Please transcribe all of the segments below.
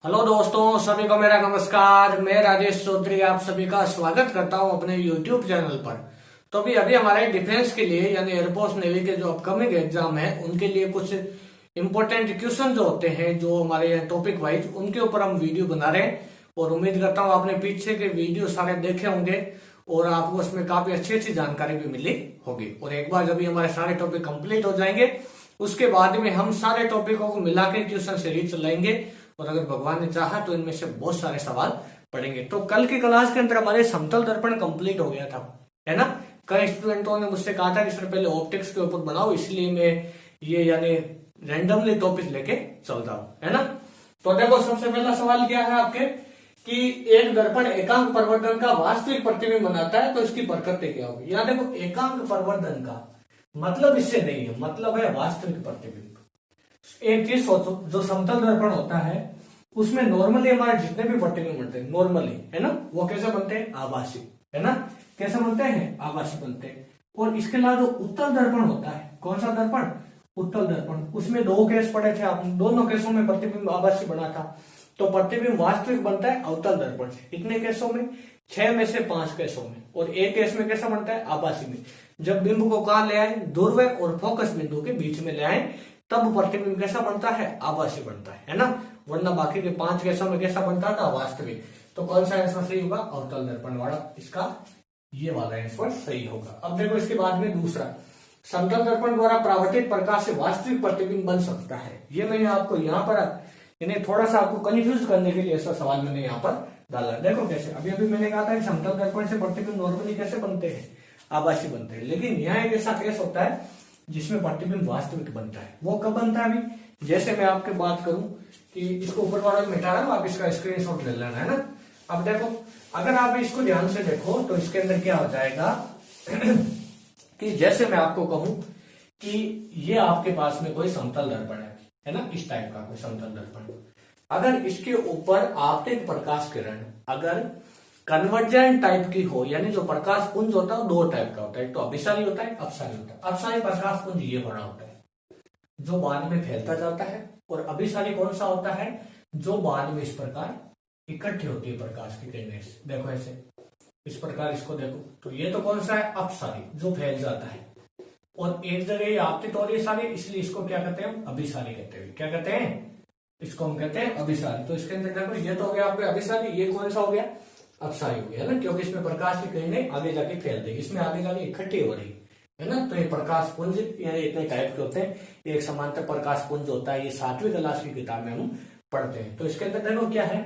Hello दोस्तों, सभी को मेरा नमस्कार। मैं राजेश चौधरी आप सभी का स्वागत करता हूं अपने यूट्यूब चैनल पर। तो अभी हमारे डिफेंस के लिए यानी एयरफोर्स नेवी के जो अपकमिंग एग्जाम है उनके लिए कुछ इंपॉर्टेंट क्वेश्चन जो होते हैं जो हमारे टॉपिक वाइज उनके ऊपर हम वीडियो बना रहे हैं। और उम्मीद करता हूँ आपने पीछे के वीडियो सारे देखे होंगे और आपको उसमें काफी अच्छी अच्छी जानकारी भी मिली होगी। और एक बार जब हमारे सारे टॉपिक कंप्लीट हो जाएंगे उसके बाद में हम सारे टॉपिकों को मिला के क्वेश्चन सीरीज चलाएंगे और अगर भगवान ने चाहा तो इनमें से बहुत सारे सवाल पढ़ेंगे। तो कल की क्लास के अंदर हमारे समतल दर्पण कंप्लीट हो गया था, है ना। कई स्टूडेंटों ने मुझसे कहा था कि सर पहले ऑप्टिक्स के ऊपर बनाओ, इसलिए मैं ये यानी रैंडमली टॉपिक लेके चल रहा हूं, है ना। तो देखो सबसे पहला सवाल क्या है आपके कि एक दर्पण एकांक प्रवर्धन का वास्तविक प्रतिबिंब बनाता है तो इसकी प्रकृति क्या होगी। यहाँ देखो एकांक प्रवर्धन का मतलब इससे नहीं है, मतलब है वास्तविक प्रतिबिंब। एक चीज सोचो, जो समतल दर्पण होता है उसमें नॉर्मली हमारे जितने भी प्रतिबिंब बनते हैं नॉर्मली, है ना, वो कैसे बनते हैं? आभासी, है ना। कैसे बनते हैं? आभासी बनते हैं। और इसके अलावा जो उत्तल दर्पण होता है, कौन सा दर्पण? उत्तल दर्पण। उसमें दो केस पड़े थे, आप दोनों केसों में प्रतिबिंब आभासी बना था। तो प्रतिबिंब वास्तविक बनता है अवतल दर्पण से। कितने केसों में? 6 में से 5 केसों में। और एक केस में कैसा बनता है? आभासी में। जब बिंब को कहां ले आए? ध्रुव और फोकस बिंदु के बीच में ले आए, तब प्रतिबिंब कैसा बनता है? आभासी बनता है ना। वरना बाकी के 5 केसों में कैसा बनता था? वास्तविक। तो कौन सा आंसर सही होगा? अवतल दर्पण वाला, इसका ये वाला आंसर सही होगा। अब देखो इसके बाद में दूसरा, समतल दर्पण द्वारा परावर्तित प्रकाश से वास्तविक प्रतिबिंब बन सकता है। ये मैंने आपको यहाँ पर यानी थोड़ा सा आपको कंफ्यूज करने के लिए ऐसा सवाल मैंने यहाँ पर डाला। देखो कैसे, अभी अभी मैंने कहा था कि समतल दर्पण से प्रतिबिंब नॉर्मली कैसे बनते हैं? आभासी बनते हैं। लेकिन यहाँ एक ऐसा केस होता है जिसमें प्रतिबिंब वास्तविक बनता है। वो कब बनता है? अभी जैसे मैं आपके बात करूं कि इसको ऊपर वाला मिटा रहा हूं, आप इसका स्क्रीनशॉट ले लेना, है ना। अब देखो, अगर आप इसको ध्यान से देखो तो इसके अंदर क्या हो जाएगा कि जैसे मैं आपको कहूं कि ये आपके पास में कोई समतल दर्पण है ना, इस टाइप का कोई समतल दर्पण। अगर इसके ऊपर आपतित प्रकाश किरण अगर कन्वर्जेंट टाइप की हो, यानी जो प्रकाश पुंज होता है वो 2 टाइप का होता है, तो अभिसारी होता है, अपसारी होता है। अपसारी प्रकाश पुंज ये बड़ा होता है जो बाद में फैलता जाता है, और अभिसारी कौन सा होता है? जो बाद में इस प्रकार इकट्ठी होती है प्रकाश की किरणें। देखो ऐसे इस प्रकार इसको देखो, तो ये तो कौन सा है? अपसारी, जो फैल जाता है। और एक जगह आपतित हो रही है सारी, इसलिए इसको क्या कहते हैं? अभिसारी कहते हैं। क्या कहते हैं? इसको हम कहते हैं अभिसारी। तो इसके अंदर देखो, ये तो हो गया आपके अभिसारी, ये कौन सा हो गया? अपसारी हो गया ना, क्योंकि इसमें प्रकाश की किरणें आगे जाके फैल देगी, इसमें आगे जाके इकट्ठी हो रही है ना। तो ये प्रकाश पुंज यानी इतने टाइप के होते हैं। एक समांतर प्रकाश पुंज होता है, ये 7वीं क्लास की किताब में हम पढ़ते हैं। तो इसके अंदर देखो क्या है,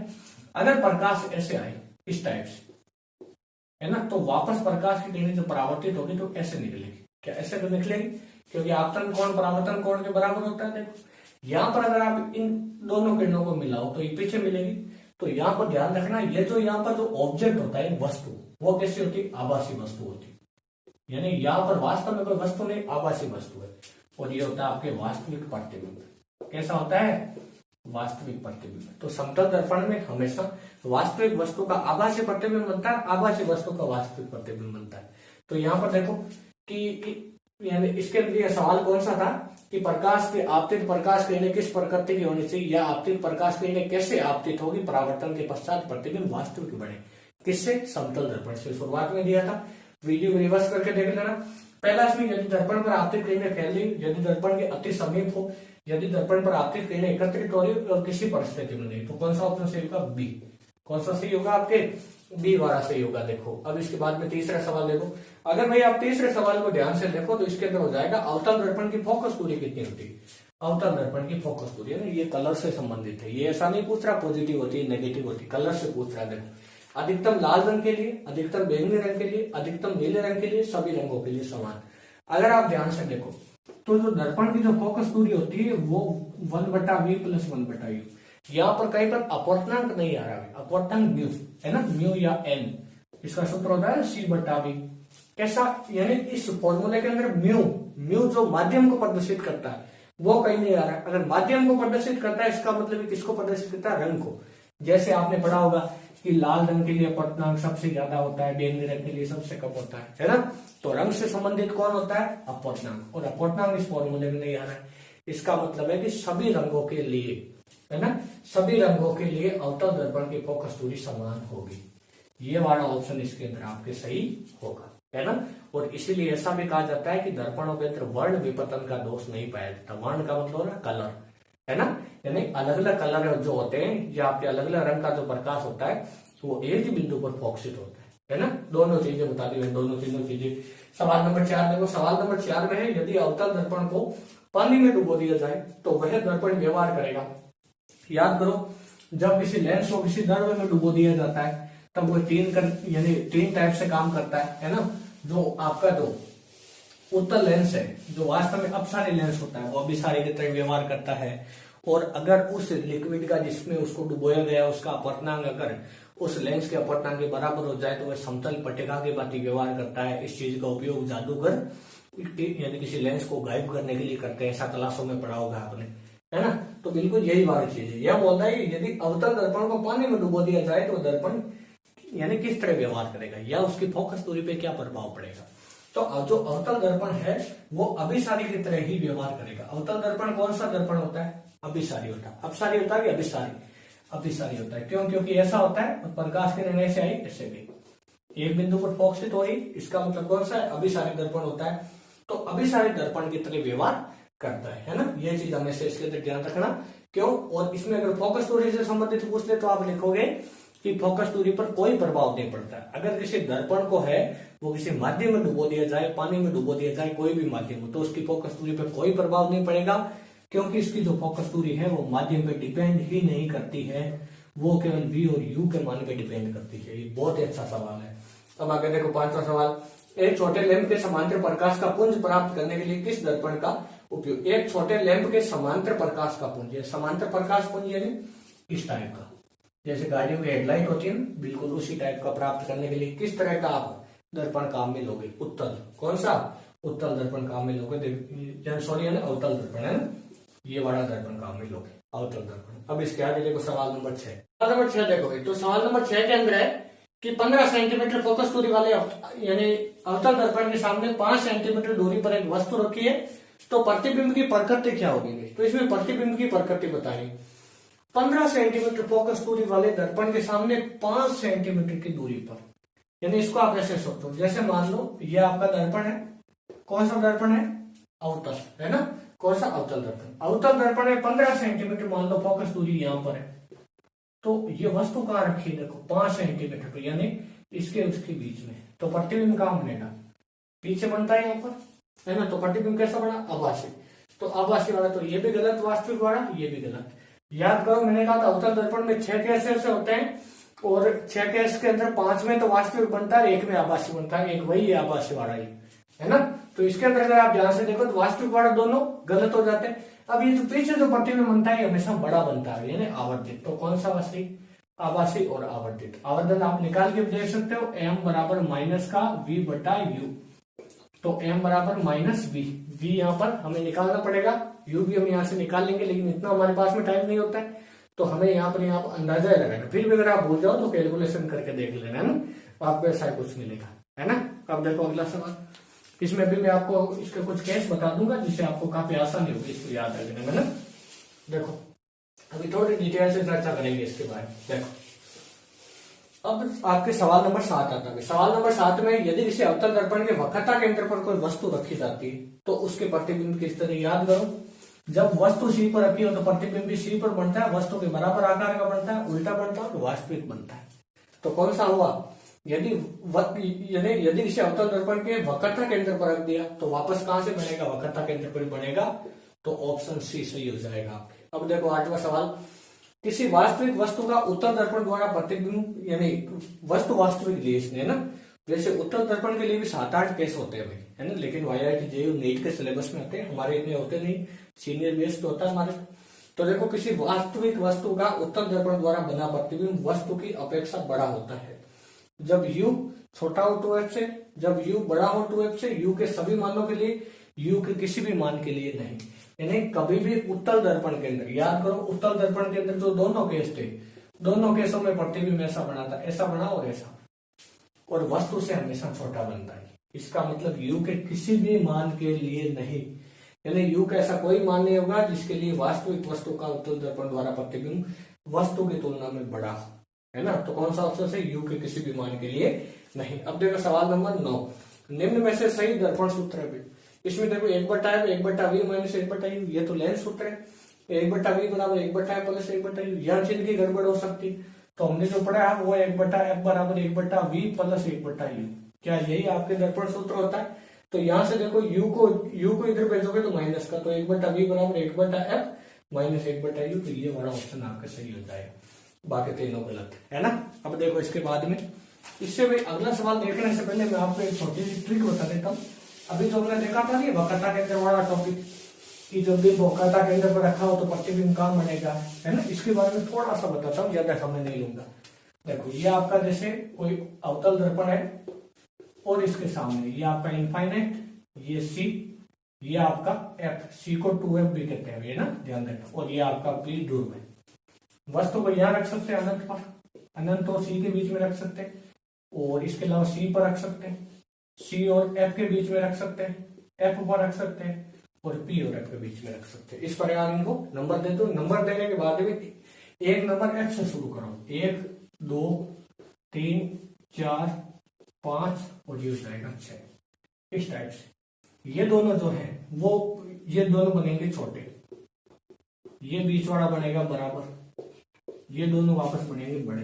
अगर प्रकाश ऐसे आए इस टाइप से, है ना, तो वापस प्रकाश की किरणें जो परावर्तित होगी तो ऐसे निकलेगी। क्या ऐसे तो निकलेगी? क्योंकि आपतन कोण परावर्तन कोण के बराबर होता है। देखो यहाँ पर अगर आप इन दोनों किरणों को मिलाओ तो ये पीछे मिलेगी। तो यहाँ पर ध्यान रखना, ये जो यहाँ पर जो ऑब्जेक्ट होता है वस्तु, वो कैसी होती है? आभासी वस्तु होती है। यानी यहाँ पर वास्तव में कोई वस्तु नहीं, आभासी वस्तु है। और ये होता है आपके वास्तविक प्रतिबिंब। कैसा होता है? वास्तविक प्रतिबिंब। तो समतल दर्पण में हमेशा वास्तविक वस्तु का आभासी प्रतिबिंब बनता है, आभासी वस्तु का वास्तविक प्रतिबिंब बनता है। तो यहाँ पर देखो कि यानी इसके लिए सवाल कौन सा था कि प्रकाश के आपतित प्रकाश किरणें किस प्रकृति की होनी चाहिए, या आपतित प्रकाश किरणें कैसे आपतित होगी परावर्तन के पश्चात प्रतिबिंब वास्तविक बने। किससे? समतल दर्पण से। शुरुआत में दिया था, वीडियो रिवर्स करके देख लेना। पहला इसमें यदि दर्पण पर आपतित किरणें फैल रही, यदि दर्पण के अति समीप हो, यदि दर्पण पर आपतित किरणें एकत्रित हो रही और किसी परिस्थिति में नहीं, तो कौन सा ऑप्शन सही होगा? बी। कौन सा सही होगा? आपके बी वाला सही होगा। देखो अब इसके बाद में तीसरा सवाल देखो। अगर भाई आप तीसरे सवाल को ध्यान से देखो तो इसके अंदर हो जाएगा अवतल दर्पण की फोकस दूरी कितनी होती है? अवतल दर्पण की फोकस दूरी है ना, ये कलर से संबंधित है। ये ऐसा नहीं पूछ रहा पॉजिटिव होती है नेगेटिव होती है, कलर से पूछ रहा है। देखो अधिकतम लाल रंग के लिए, अधिकतम बैंगनी रंग के लिए, अधिकतम नीले रंग के लिए, सभी रंगों के लिए समान। अगर आप ध्यान से देखो तो जो दर्पण की जो फोकस दूरी होती है वो 1/v + 1/u। यहाँ पर कहीं पर अपवर्तनांक नहीं आ रहा है, अपवर्तनांक म्यू है ना, म्यू या एन, इसका सूत्र होता है c/v। कैसा? यानी इस फॉर्मूले के अंदर म्यू जो माध्यम को प्रदर्शित करता है वो कहीं नहीं आ रहा है। अगर माध्यम को प्रदर्शित करता है इसका मतलब किसको प्रदर्शित करता है? रंग को। जैसे आपने पढ़ा होगा कि लाल रंग के लिए अपवर्तनांक सबसे ज्यादा होता है, बैंगनी रंग के लिए सबसे कम होता है ना। तो रंग से संबंधित कौन होता है? अपवर्तनांक। और अपवर्तनांक इस फॉर्मूले में नहीं आ रहा है, इसका मतलब है कि सभी रंगों के लिए है ना। सभी रंगों के लिए अवतल दर्पण की फोकस दूरी समान होगी। ये वाला ऑप्शन इसके अंदर आपके सही होगा, है ना। और इसीलिए ऐसा भी कहा जाता है कि दर्पणों के अंदर वर्ण विपतन का दोष नहीं पाया जाता। वर्ण का मतलब है कलर, है ना, यानी अलग अलग कलर जो होते हैं या आपके अलग अलग रंग का जो प्रकाश होता है वो एक ही बिंदु पर फोकसित होता है ना। दोनों चीजें बता दी, दोनों तीनों चीजें। सवाल नंबर 4 देखो, सवाल नंबर 4 में है यदि अवतल दर्पण को पानी में डुबो दिया जाए तो वह दर्पण व्यवहार करेगा। याद करो, जब किसी लेंस को किसी द्रव्य में डुबो दिया जाता है तब वो यानी तीन टाइप से काम करता है ना। जो आपका जो उत्तल लेंस है जो वास्तव में अपसारी लेंस होता है वो अभिसारी की तरह व्यवहार करता है। और अगर उस लिक्विड का जिसमें उसको डुबोया गया उसका अपवर्तनांक अगर उस लेंस के अपवर्तनांक के बराबर हो जाए तो वह समतल पट्टिका की भांति व्यवहार करता है। इस चीज का उपयोग जादूगर यानी किसी लेंस को गायब करने के लिए करते हैं, ऐसा क्लासों में पढ़ा होगा आपने, है ना। तो बिल्कुल यही वाली चीज है। यह बोलता है कि यदि अवतल दर्पण को पानी में डुबो दिया जाए तो दर्पण यानी किस तरह व्यवहार करेगा या उसकी फोकस दूरी पे क्या प्रभाव पड़ेगा। तो जो अवतल दर्पण है वो अभिसारी की तरह ही व्यवहार करेगा। अवतल दर्पण कौन सा दर्पण होता है? अभिसारी होता है। अपसारी होता है कि अभिसारी? अभिसारी होता है। क्यों? क्योंकि ऐसा होता है और प्रकाश की किरण से आई ऐसे गई, एक बिंदु पर फोकसित हो रही, इसका मतलब कौन सा है? अभिसारी दर्पण होता है। तो अभिसारी दर्पण की तरह व्यवहार करता है ना। ये चीज हमेशा इसके अंदर ध्यान रखना। क्यों? और इसमें अगर फोकस दूरी से संबंधित पूछते तो आप लिखोगे कि फोकस दूरी पर कोई प्रभाव नहीं पड़ता। अगर किसी दर्पण को है वो किसी माध्यम में डुबो दिया जाए, पानी में डुबो दिया जाए, कोई भी माध्यम, तो उसकी फोकस दूरी पर कोई प्रभाव नहीं पड़ेगा, क्योंकि इसकी जो फोकस दूरी है वो माध्यम पे डिपेंड ही नहीं करती है, वो केवल v और u के मान पे डिपेंड करती है। ये बहुत ही अच्छा सवाल है। अब आगे देखो 5वां सवाल, एक छोटे लैंप के समांतर प्रकाश का पुंज प्राप्त करने के लिए किस दर्पण का उपयोग? एक छोटे लैंप के समांतर प्रकाश का पुंज, समांतर प्रकाश पुंज यानी इस टाइप का, जैसे गाड़ियों में हेडलाइट होती है, बिल्कुल उसी टाइप का प्राप्त करने के लिए किस तरह का आप दर्पण काम में लोगे? उत्तल। कौन सा? उत्तल दर्पण काम में लोगे। सॉरी है ना, अवतल दर्पण है ना, ये वाला दर्पण काम में लोगे, अवतल दर्पण। अब इसके आगे देखो सवाल नंबर 6। सवाल नंबर 6 देखोगे तो सवाल नंबर 6 के अंदर है कि 15 सेंटीमीटर फोकस दूरी वाले यानी अवतल दर्पण के सामने 5 सेंटीमीटर दूरी पर एक वस्तु रखी है, तो प्रतिबिंब की प्रकृति क्या होगी? तो इसमें प्रतिबिंब की प्रकृति बतानी। 15 सेंटीमीटर फोकस दूरी वाले दर्पण के सामने 5 सेंटीमीटर की दूरी पर, यानी इसको आप ऐसे सोचो, जैसे मान लो ये आपका दर्पण है। कौन सा दर्पण है? अवतल, है ना। कौन सा? अवतल दर्पण। अवतल दर्पण है 15 सेंटीमीटर मान लो फोकस दूरी यहाँ पर है, तो ये वस्तु कहाँ रखी है? देखो 5 सेंटीमीटर पर, यानी इसके उसके बीच में, तो प्रतिबिंब कहाँ बनेगा? पीछे बनता है यहाँ पर, है ना। तो प्रतिबिंब कैसा बना? आभासी। तो आभासी वाला, तो ये भी गलत, वास्तविक वाला ये भी गलत। याद करो मैंने कहा था अवतल दर्पण में 6 केस ऐसे होते हैं और 6 केस के अंदर 5 में तो वास्तविक बनता है, 1 में आभासी बनता है, एक वही है आभासी वाला ही, है ना। तो इसके अंदर अगर आप ध्यान से देखो तो वास्तविक वाला दोनों गलत हो जाते हैं। अब ये जो पीछे जो प्रतिबिंब बनता है हमेशा बड़ा बनता है, यानी आवर्धित। तो कौन सा वास्तविक? आभासी और आवर्धित। आवर्धन आप निकाल के देख सकते हो, m बराबर माइनस का v बटा u, तो m बराबर माइनस v, v यहाँ पर हमें निकालना पड़ेगा, u भी हम यहाँ से निकाल लेंगे, लेकिन इतना हमारे पास में टाइम नहीं होता है, तो हमें यहाँ पर अंदाजा लगाना। फिर भी अगर आप भूल जाओ तो कैलकुलेशन करके देख लेना, है ना, आपको ऐसा कुछ मिलेगा, है ना। अब देखो अगला सवाल, इसमें भी मैं आपको इसके कुछ केस बता दूंगा जिससे आपको काफी आसानी होगी इसको याद रखने में ना। देखो अभी थोड़ी डिटेल से चर्चा करेंगे इसके बारे में। देखो अब आपके सवाल नंबर 7 आता है। सवाल नंबर 7 में यदि किसी अवतल दर्पण के वक्रता केंद्र पर कोई वस्तु रखी जाती है तो उसके प्रतिबिंब किस तरह? याद करो, जब वस्तु सी पर रखी हो तो प्रतिबिंब भी सी पर बनता है, वस्तु के बराबर आकार का बनता है, उल्टा बनता है और वास्तविक बनता है। तो कौन सा हुआ? यदि किसी अवतल दर्पण के वक्रता केंद्र पर रख दिया तो वापस कहां से बनेगा? वक्रता केंद्र पर बनेगा, तो ऑप्शन सी सही हो जाएगा आपके। अब देखो 8वां सवाल, किसी वास्तविक वस्तु का उत्तल दर्पण द्वारा प्रतिबिंब यानी वस्तु वास्तविक लिए इसने ना, जैसे उत्तल दर्पण के लिए भी 7-8 केस होते हैं भाई, है ना, लेकिन IIT JEE नीट के सिलेबस में होते हैं, हमारे इतने होते नहीं, सीनियर बेस पे होता है हमारे। तो देखो किसी वास्तविक वस्तु का उत्तल दर्पण द्वारा बना प्रतिबिंब वस्तु की अपेक्षा बड़ा होता है जब u छोटा हो 2f से, जब u बड़ा हो 2f से, u के सभी मानों के लिए, u के किसी भी मान के लिए नहीं। यानी कभी भी उत्तल दर्पण के अंदर, याद करो उत्तल दर्पण के अंदर जो दोनों केस थे, दोनों केसों में प्रतिबिंब ऐसा बना था, ऐसा बना और ऐसा, और वस्तु से हमेशा छोटा बनता है। इसका मतलब u के किसी भी मान के लिए नहीं। यानी यू का ऐसा कोई मान नहीं होगा जिसके लिए वास्तविक वस्तु का उत्तल दर्पण द्वारा प्रतिबिंब वस्तु की तुलना में बड़ा हो, है ना। तो कौन सा ऑप्शन है, यू के किसी भी मान के लिए नहीं। अब देखो सवाल नंबर 9, निम्न में से सही दर्पण सूत्र है। इसमें देखो 1/1/v माइनस 1/u, ये तो लेंस सूत्र है। 1/v बराबर 1/f प्लस 1/u, यह चिन्ह की गड़बड़ हो सकती। तो हमने जो पढ़ा है वो 1/f बराबर 1/v प्लस 1/u, क्या यही आपके दर्पण सूत्र होता है। तो यहां से देखो यू को इधर भेजोगे तो माइनस का, तो 1/v बराबर 1/f माइनस 1/u, तो ये वाला ऑप्शन आपका सही हो जाएगा, बाकी तीनों गलत है ना। अब देखो इसके बाद में, इससे भी अगला सवाल देखने से पहले मैं आपको एक छोटी सी ट्रिक बता देता हूँ। अभी तो हमने देखा था ये वक्रता केंद्र वाला टॉपिक, कि जब भी वक्रता केंद्र पर रखा हो तो प्रतिबिंब कहाँ बनेगा, है ना। इसके बारे में थोड़ा सा बताता हूँ, ज्यादा समय नहीं लूंगा। देखो ये आपका जैसे कोई अवतल दर्पण है और इसके सामने ये आपका इनफाइनाइट, ये सी, ये आपका एफ, सी को 2f भी कहते हैं, ये ना ध्यान रखना, और ये आपका पी ध्रुव है। वस्तु को यहाँ रख सकते हैं अनंत पर, अनंत और सी के बीच में रख सकते हैं, और इसके अलावा सी पर रख सकते हैं, सी और एफ के बीच में रख सकते हैं, एफ पर रख सकते हैं, और पी और एफ के बीच में रख सकते हैं। इस प्रकार इनको नंबर दे दो। नंबर देने के बाद में एक नंबर एफ से शुरू करो, 1 2 3 4 5 और ये हो जाएगा 6, इस टाइप से। ये दोनों जो है वो ये दोनों बनेंगे छोटे, ये बीच वाला बनेगा बराबर, ये दोनों वापस बनेंगे बड़े।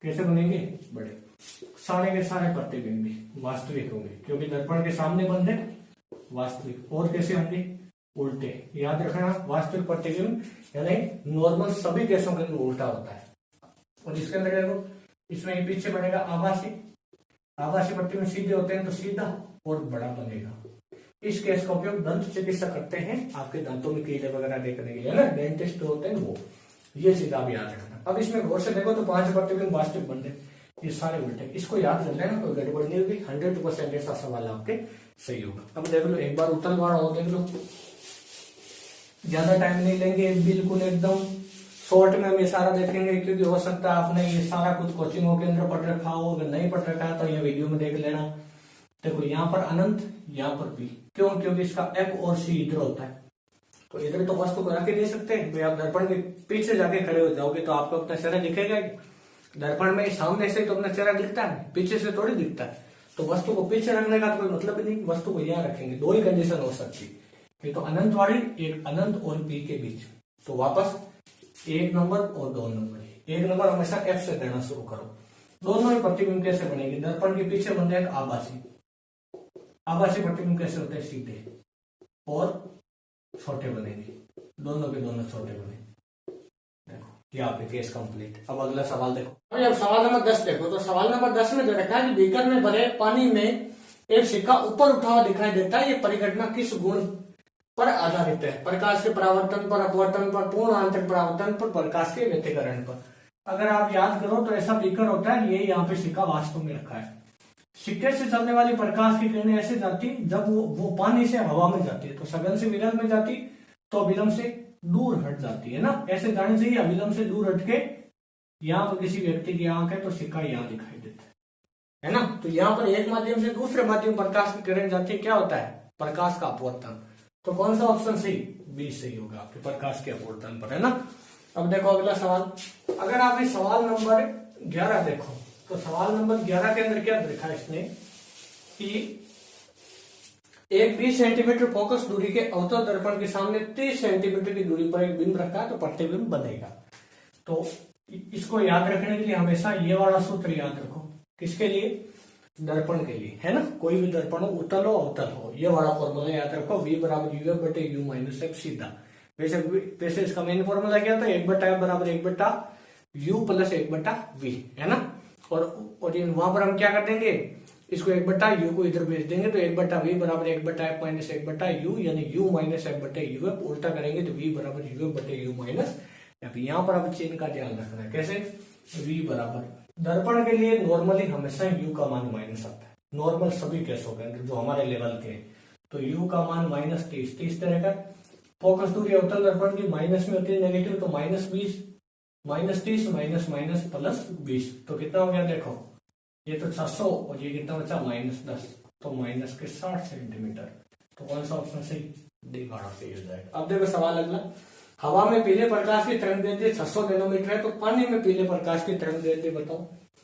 कैसे बनेंगे, बड़े। सारे के सारे प्रतिबिंब भी वास्तविक होंगे, क्योंकि दर्पण के सामने बंद है वास्तविक। और कैसे होंगे, उल्टे। याद रखना, वास्तविक प्रतिबिंब यानी नॉर्मल सभी केसों के अंदर उल्टा होता है। और इसके अंदर देखो, इसमें पीछे बनेगा आभासी, आभासी प्रतिबिंब सीधे होते हैं तो सीधा और बड़ा बनेगा। इस केस का उपयोग दंत चिकित्सा करते हैं, आपके दांतों में कीड़े वगैरह देखने के लिए ना, डेंटिस्ट होते हैं वो। ये सीधा भी याद रखना। अब इसमें गौर से देखो तो 5 प्रतिबिंब वास्तविक बनते, ये सारे उल्टे। इसको याद कर लेना, कोई गड़बड़ नहीं होगी। 100% ऐसा सवाल आपके सही होगा। अब देख लो एक बार उत्तल वाला हो, देख लो, ज्यादा टाइम नहीं लेंगे, बिल्कुल एकदम शॉर्ट में हम ये सारा देखेंगे, क्योंकि हो सकता है आपने ये सारा कुछ कोचिंगों के अंदर पढ़ रखा हो। अगर नहीं पढ़ रखा है तो ये वीडियो में देख लेना। देखो यहाँ पर अनंत, यहाँ पर पी, क्यों, क्योंकि इसका एफ और सी इधर होता है, तो इधर तो वस्तु को रख ही नहीं सकते भाई। आप दर्पण के पीछे जाके खड़े हो जाओगे तो आपको अपना चेहरा दिखेगा। दर्पण में सामने से तो अपना चेहरा दिखता है, पीछे से थोड़ी दिखता है। तो वस्तु को पीछे रखने का तो कोई मतलब ही नहीं, वस्तु को यहाँ रखेंगे। दो ही कंडीशन हो सकती है, तो अनंत वाली, एक अनंत और पी के बीच। तो वापस 1 नंबर और 2 नंबर। 1 नंबर हमेशा एफ से देना शुरू करो। दोनों ही प्रतिबिंब कैसे बनेगी, दर्पण के पीछे बन जाएगा आभासी। आभासी प्रतिबिंब कैसे होते हैं, सीधे और छोटे बनेंगे, दोनों के दोनों छोटे बने। देखो ये आपके केस कंप्लीट। अब अगला सवाल देखो। अब सवाल नंबर 10 देखो, तो सवाल नंबर 10 में जो रखा है कि बीकर में भरे पानी में एक सिक्का ऊपर उठा हुआ दिखाई देता है, ये परिघटना किस गुण पर आधारित है, प्रकाश के परावर्तन पर, अपवर्तन पर, पूर्ण आंतरिक परावर्तन पर, प्रकाश के व्यतिकरण पर। अगर आप याद करो तो ऐसा बीकर होता है, ये यहाँ पे सिक्का वास्तव में रखा है। सिक्के से चलने वाली प्रकाश की किरणें ऐसे जाती, जब वो पानी से हवा में जाती है तो सघन से विलंब में जाती, तो अविलंब से दूर हट जाती है ना। ऐसे जाने से ही अविलंब से दूर हट के यहाँ पर किसी व्यक्ति की आंख है तो सिक्का यहाँ दिखाई देता है ना। तो यहाँ पर एक माध्यम से दूसरे माध्यम प्रकाश की किरण जाती है, क्या होता है, प्रकाश का अपवर्तन। तो कौन सा ऑप्शन सही, बी सही होगा आपके, प्रकाश के अपवर्तन पर, है ना। अब देखो अगला सवाल। अगर आप इस सवाल नंबर 11 देखो, तो सवाल नंबर 11 के अंदर क्या लिखा है इसने कि एक 20 सेंटीमीटर फोकस दूरी के अवतल दर्पण के सामने 30 सेंटीमीटर की दूरी पर एक बिंब रखा है तो प्रतिबिंब बनेगा। तो इसको याद रखने के लिए हमेशा ये वाला सूत्र याद रखो, किसके लिए, दर्पण के लिए, है ना। कोई भी दर्पण हो, उत्तल हो अवतल हो, ये वाला फॉर्मूला याद रखो, v बराबर uf बटे u माइनस f सीधा। वैसे इसका मेन फॉर्मूला क्या था, 1/f बराबर 1/u प्लस 1/v, है ना। और वहां पर हम क्या कर देंगे, इसको 1/u को इधर भेज देंगे, तो 1/v बराबर 1/f माइनस 1/u, यानी u माइनस f बटे uf। उल्टा करेंगे तो v बराबर uf बटे u माइनस f। यहाँ पर अब चिन्ह का ध्यान रखना है, कैसे, v बराबर, दर्पण के लिए नॉर्मली हमेशा u का मान माइनस आता है, नॉर्मल सभी केसों के अंदर जो हमारे लेवल के हैं। तो u का मान -30 रहेगा। फोकस दूरी अवतल दर्पण की माइनस में होती है, नेगेटिव, तो -20, -30 माइनस माइनस प्लस 20, तो कितना हो गया देखो, ये तो 600 और ये कितना बचा -10, तो माइनस के 60 सेंटीमीटर। तो कौन सा ऑप्शन सही, डी वाला सही हो जाएगा। अब देखो सवाल अगला, हवा में पीले प्रकाश की तरंग दैर्ध्य 600 नैनोमीटर है, तो पानी में पीले प्रकाश की तरंग दैर्ध्य बताओ,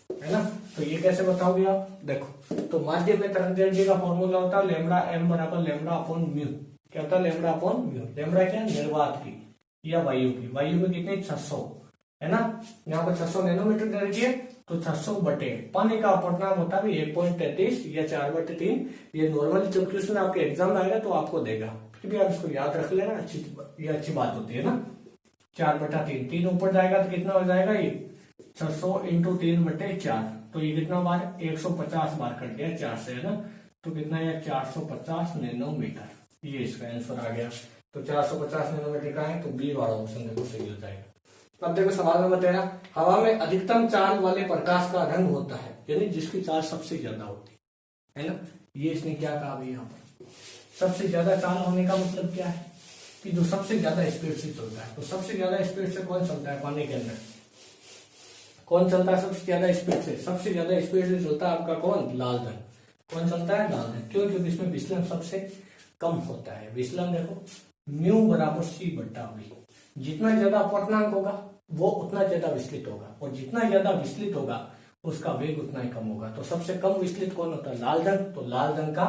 है ना। तो ये कैसे बताओगे आप, देखो तो माध्यम में तरंग दैर्ध्य का फॉर्मूला होता है लैम्बडा एम बराबर लैम्बडा अपॉन म्यू। क्या होता है लैम्बडा अपॉन म्यू। लैम्बडा क्या, निर्वात की या वायु की, वायु में कितनी 600 है ना, यहाँ पर 600 नैनोमीटर दे रखी है, तो 600 बटे पानी का अपवर्तनांक होता है 1.33 या 4/3। ये नॉर्मली जब क्वेश्चन आपके एग्जाम में आएगा तो आपको देगा, फिर भी आप इसको याद रख लेना, ये अच्छी बात होती है ना। 4/3, 3 ऊपर जाएगा तो कितना हो जाएगा ये 600 इंटू 3/4, तो ये कितना बार 150 बार कट गया 4 से, है ना, तो कितना है 450 नैनोमीटर, ये इसका आंसर आ गया। तो 450 नैनोमीटर का है, तो बी वाला ऑप्शन देखो सही हो जाएगा। अब देखो सवाल नंबर 13, हवा में अधिकतम चार्ज वाले प्रकाश का रंग होता है, यानी जिसकी चार्ज सबसे ज्यादा होती है ना। ये इसने क्या कहा अभी यहाँ पर, सबसे ज्यादा चार्ज होने का मतलब क्या है कि जो सबसे ज्यादा स्पीड से चलता है। तो सबसे ज्यादा स्पीड से कौन चलता है पानी के अंदर, कौन चलता है सबसे ज्यादा स्पीड से, सबसे ज्यादा स्पीड से चलता है आपका कौन, लाल रंग। कौन चलता है, लाल रंग। क्यों, क्योंकि इसमें विचलन सबसे कम होता है। विचलन देखो म्यू बराबर सी बट्टा वी, जितना ज्यादा अपवर्तनांक होगा वो उतना ज्यादा विचलित होगा, और जितना ज्यादा विचलित होगा उसका वेग उतना ही कम होगा। तो सबसे कम विचलित कौन होता है, लाल रंग, तो लाल रंग का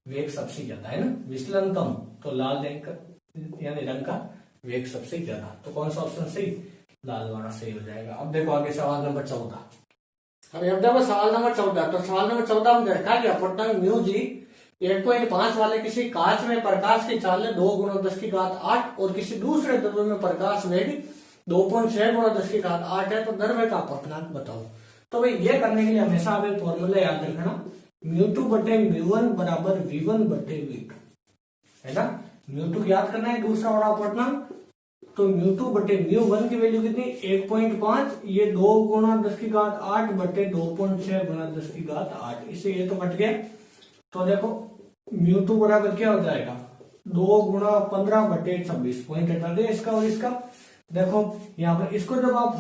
वेग सबसे ज्यादा है ना, विचलन कम तो लाल रंग का यानी रंग का वेग सबसे ज्यादा। तो कौन सा ऑप्शन सही, लाल वाला सही हो जाएगा। अब देखो आगे सवाल नंबर 14। अब देखो सवाल नंबर 14, तो सवाल नंबर 14 में देखा कि अपवर्तनांक म्यू जी 1.5 वाले किसी कांच में प्रकाश की चाल 2 × 10⁸ और किसी दूसरे द्रव्य में प्रकाश वेग 2.6 × 10⁸ है, तो द्रव्य का अपवर्तनांक बताओ। तो भाई ये करने के लिए हमेशा आप एक फॉर्मूला याद रखना, μ2/μ1 बराबर v1/v2, है ना। μ2 याद करना है, दूसरा वाला अपवर्तनांक, तो μ2/μ1 की वैल्यू कितनी 1.5, ये 2 × 10⁸ बटे 2.6 × 10⁸, इससे ये तो कट गया। तो देखो μ2 बराबर क्या हो जाएगा 2 × 15/26, पॉइंट हटा दे इसका और इसका। देखो यहाँ पर इसको जब आप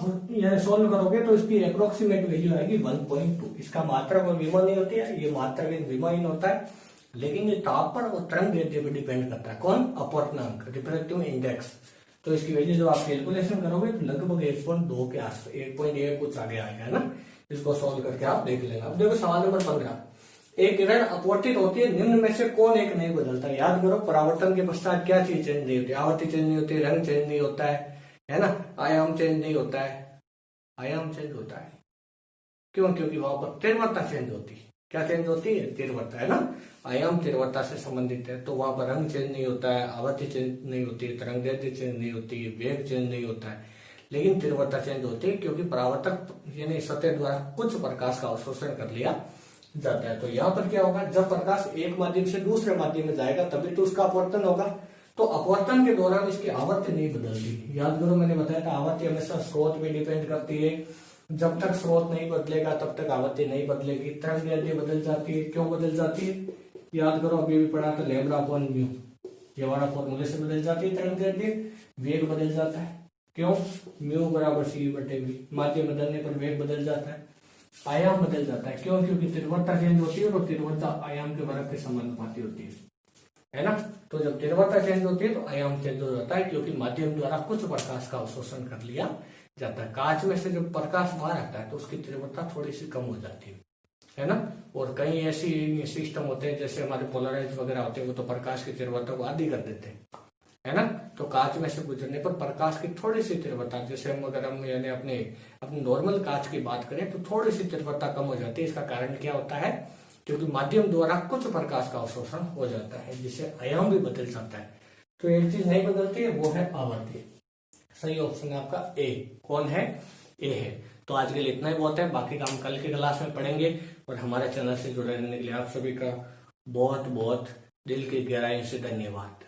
सोल्व करोगे तो इसकी अप्रोक्सीमेट वैल्यू आएगी 1.2। इसका मात्रा कोई विमा नहीं होती है, ये मात्रा विमाहीन होता है, लेकिन ये ताप पर और तरंग दैर्ध्य पर डिपेंड करता है। कौन, अपवर्तनांक, रिफ्रैक्टिव इंडेक्स। तो इसकी वैल्यू जब आप कैलकुलेशन करोगे तो लगभग 1.2 के आसपास, 1.1 कुछ आगे आएगा, है ना। इसको सोल्व करके आप देख लेना। अब देखो सवाल नंबर 15, एक किरण अपवर्तित होती है, निम्न में से कौन एक नहीं बदलता। याद करो परावर्तन के पश्चात क्या चीज चेंज नहीं होती, आवृत्ति चेंज नहीं होती, रंग चेंज नहीं होता है ना, आयाम चेंज नहीं होता है, आयाम चेंज होता है। क्यों, क्योंकि वहां पर तीव्रता चेंज होती है। क्या चेंज होती है, तीव्रता, है ना, आयाम तीव्रता से संबंधित है। तो वहां पर रंग चेंज नहीं होता है, आवृत्ति चेंज नहीं होती है, तरंग दैर्ध्य चेंज नहीं होती है, वेग चेंज नहीं होता है, लेकिन तीव्रता चेंज होती है, क्योंकि परावर्तक यानी सतह द्वारा कुछ प्रकाश का अवशोषण कर लिया जाता है। तो यहाँ पर क्या होगा, जब प्रकाश एक माध्यम से दूसरे माध्यम में जाएगा तभी तो उसका अपवर्तन होगा। तो अपवर्तन के दौरान इसकी आवृत्ति नहीं बदलती। याद करो मैंने बताया था आवृत्ति हमेशा स्रोत पे डिपेंड करती है, जब तक स्रोत नहीं बदलेगा तब तक आवृत्ति नहीं बदलेगी। तरंग दैर्ध्य बदल जाती है, क्यों बदल जाती है, याद करो अभी भी पढ़ा था λ/μ, ये वाला फॉर्मूले से बदल जाती है तरंग दैर्ध्य। वेग बदल जाता है, क्यों, μ बराबर c/v, माध्यम बदलने पर वेग बदल जाता है। आयाम बदल जाता है, क्यों, क्योंकि तीव्रता चेंज होती है और तीव्रता आयाम के वर्ग के समानुपाती होती है ना। तो जब तीव्रता चेंज होती है तो आयाम चेंज हो जाता है, क्योंकि माध्यम द्वारा कुछ प्रकाश का अवशोषण कर लिया जाता है। कांच में से जब प्रकाश बाहर आता है तो उसकी तीव्रता थोड़ी सी कम हो जाती है ना। और कई ऐसी सिस्टम होते हैं जैसे हमारे पोलराइज वगैरह होते हैं, वो तो प्रकाश की तीव्रता को आधी कर देते हैं, है ना। तो कांच में से गुजरने पर प्रकाश की थोड़ी सी तीव्रता, जैसे हम यानी अपने नॉर्मल कांच की बात करें तो थोड़ी सी तीव्रता कम हो जाती है। इसका कारण क्या होता है, क्योंकि माध्यम द्वारा कुछ प्रकाश का अवशोषण हो जाता है, जिससे आयाम भी बदल जाता है। तो एक चीज नहीं बदलती है, वो है आवृत्ति। सही ऑप्शन है आपका ए। कौन है, ए है। तो आज के लिए इतना ही बहुत है, बाकी काम कल के क्लास में पढ़ेंगे। और हमारे चैनल से जुड़े रहने के लिए आप सभी का बहुत बहुत दिल की गहराई से धन्यवाद।